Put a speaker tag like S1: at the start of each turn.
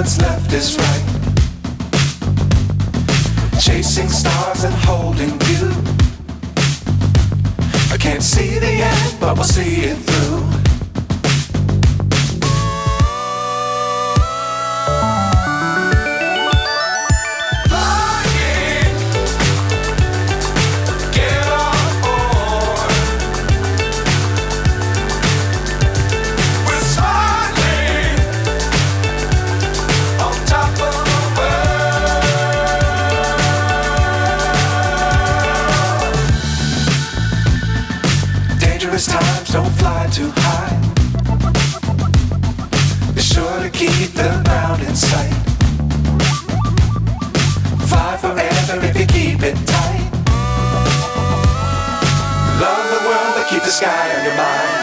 S1: what's left is right. Chasing stars and holding you. I can't see the end, but we'll see it through. Times don't fly too high. Be sure to keep the ground in sight. Fly forever if you keep it tight. Love the world, but keep the sky on your mind.